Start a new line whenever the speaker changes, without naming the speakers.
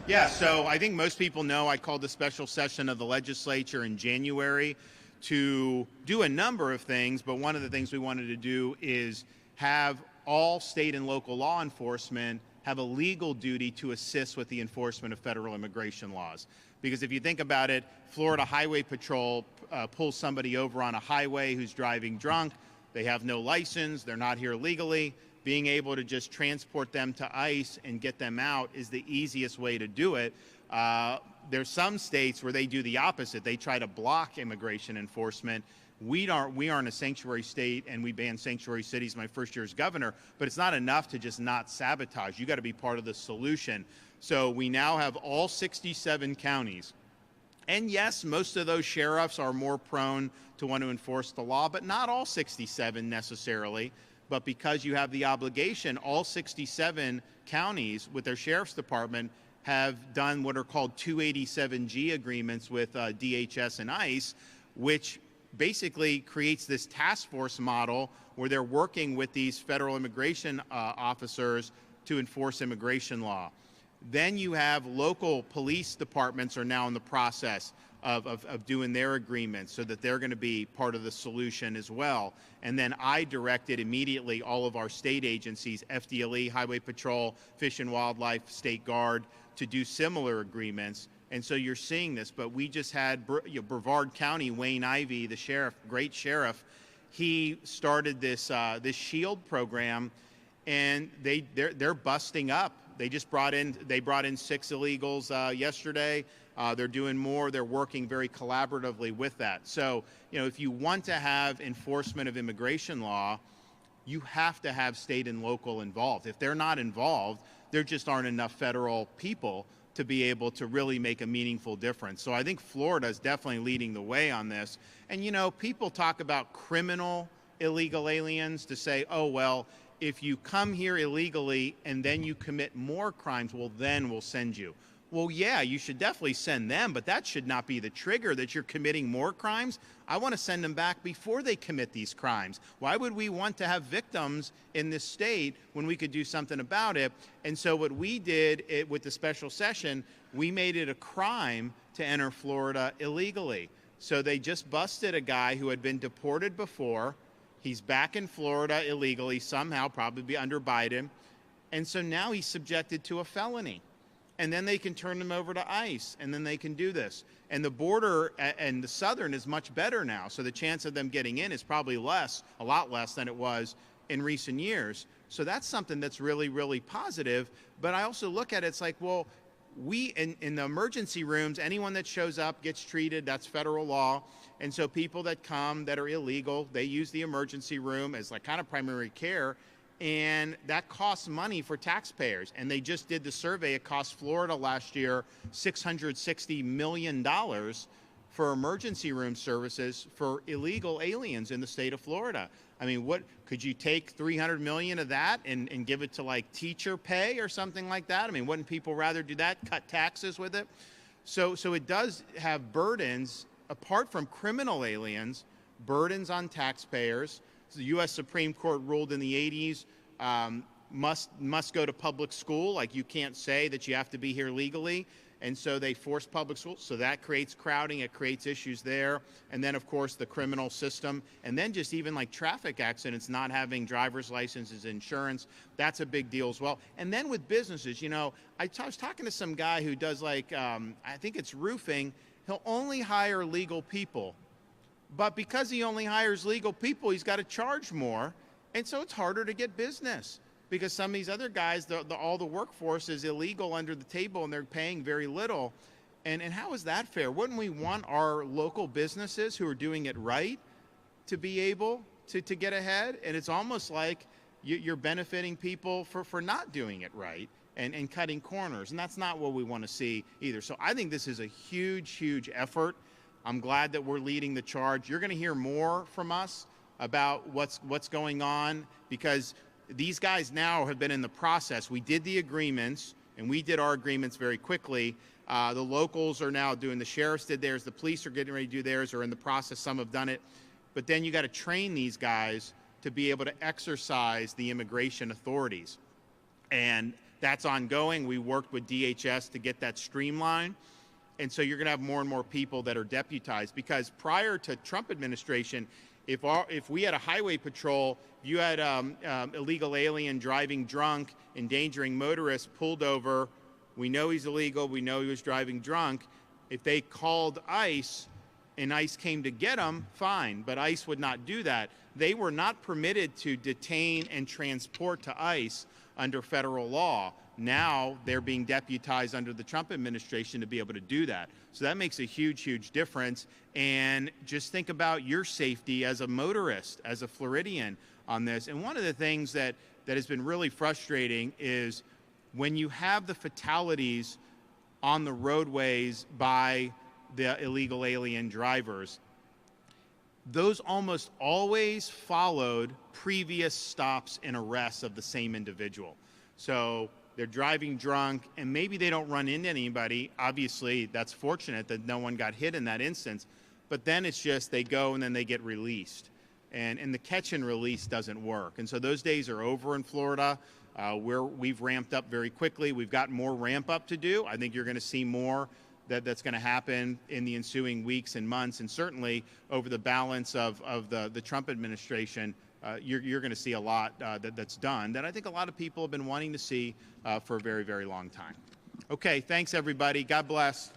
Yeah, so I think most people know I called the special session of the legislature in January to do a number of things, but one of the things we wanted to do is have all state and local law enforcement have a legal duty to assist with the enforcement of federal immigration laws. Because if you think about it, Florida Highway Patrol pulls somebody over on a highway who's driving drunk, they have no license, they're not here legally. Being able to just transport them to ICE and get them out is the easiest way to do it. There's some states where they do the opposite. They try to block immigration enforcement. We aren't a sanctuary state, and we banned sanctuary cities my first year as governor, but it's not enough to just not sabotage. You got to be part of the solution. So we now have all 67 counties. And yes, most of those sheriffs are more prone to want to enforce the law, but not all 67 necessarily. But because you have the obligation, all 67 counties with their sheriff's department have done what are called 287G agreements with DHS and ICE, which basically creates this task force model where they're working with these federal immigration officers to enforce immigration law. Then you have local police departments are now in the process of doing their agreements so that they're going to be part of the solution as well. And then I directed immediately all of our state agencies, FDLE, Highway Patrol, Fish and Wildlife, State Guard, to do similar agreements. And so you're seeing this, but we just had Brevard County, Wayne Ivey, the sheriff, great sheriff, he started this SHIELD program, and they're busting up. They brought in 6 illegals yesterday. They're doing more. They're working very collaboratively with that. So, if you want to have enforcement of immigration law, you have to have state and local involved. If they're not involved, there just aren't enough federal people to be able to really make a meaningful difference. So I think Florida is definitely leading the way on this. And, people talk about criminal illegal aliens to say, oh, well, if you come here illegally and then you commit more crimes, well, then we'll send you. Well, yeah, you should definitely send them, but that should not be the trigger that you're committing more crimes. I want to send them back before they commit these crimes. Why would we want to have victims in this state when we could do something about it? And so what we did with the special session, we made it a crime to enter Florida illegally. So they just busted a guy who had been deported before. He's back in Florida illegally, somehow, probably under Biden. And so now he's subjected to a felony. And then they can turn them over to ICE, and then they can do this. And the border and the southern is much better now, so the chance of them getting in is probably a lot less than it was in recent years. So that's something that's really, really positive. But I also look at it, it's like, well, we, in the emergency rooms, anyone that shows up gets treated, that's federal law. And so people that come that are illegal, they use the emergency room as like kind of primary care. And that costs money for taxpayers. And they just did the survey. It cost Florida last year $660 million for emergency room services for illegal aliens in the state of Florida. I mean, what could you take $300 million of that and give it to like teacher pay or something like that? I mean, wouldn't people rather do that, cut taxes with it? So it does have burdens, apart from criminal aliens, burdens on taxpayers. The U.S. Supreme Court ruled in the 80s must go to public school. Like, you can't say that you have to be here legally. And so they force public schools. So that creates crowding. It creates issues there. And then, of course, the criminal system. And then just even like traffic accidents, not having driver's licenses, insurance, that's a big deal as well. And then with businesses, I was talking to some guy who does like, I think it's roofing. He'll only hire legal people. But because he only hires legal people, he's got to charge more. And so it's harder to get business because some of these other guys, all the workforce is illegal under the table and they're paying very little. And how is that fair? Wouldn't we want our local businesses who are doing it right to be able to get ahead? And it's almost like you're benefiting people for not doing it right and cutting corners. And that's not what we want to see either. So I think this is a huge, huge effort. I'm glad that we're leading the charge. You're going to hear more from us about what's going on because these guys now have been in the process. We did the agreements, and we did our agreements very quickly. The locals are now doing, the sheriffs did theirs, the police are getting ready to do theirs, or in the process, some have done it. But then you got to train these guys to be able to exercise the immigration authorities. And That's ongoing. We worked with DHS to get that streamlined. And so you're going to have more and more people that are deputized, because prior to Trump administration, if we had a highway patrol, you had illegal alien driving drunk, endangering motorists, pulled over, we know he's illegal, we know he was driving drunk. If they called ICE and ICE came to get him, fine, but ICE would not do that. They were not permitted to detain and transport to ICE under federal law. Now they're being deputized under the Trump administration to be able to do that. So that makes a huge, huge difference. And just think about your safety as a motorist, as a Floridian on this. And one of the things that has been really frustrating is when you have the fatalities on the roadways by the illegal alien drivers, those almost always followed previous stops and arrests of the same individual. So they're driving drunk, and maybe they don't run into anybody. Obviously, that's fortunate that no one got hit in that instance. But then it's just they go and then they get released. And the catch and release doesn't work. And so those days are over in Florida. We've ramped up very quickly. We've got more ramp up to do. I think you're going to see more that's going to happen in the ensuing weeks and months, and certainly over the balance of the Trump administration. You're going to see a lot that's done that I think a lot of people have been wanting to see for a very, very long time. Okay, thanks everybody. God bless.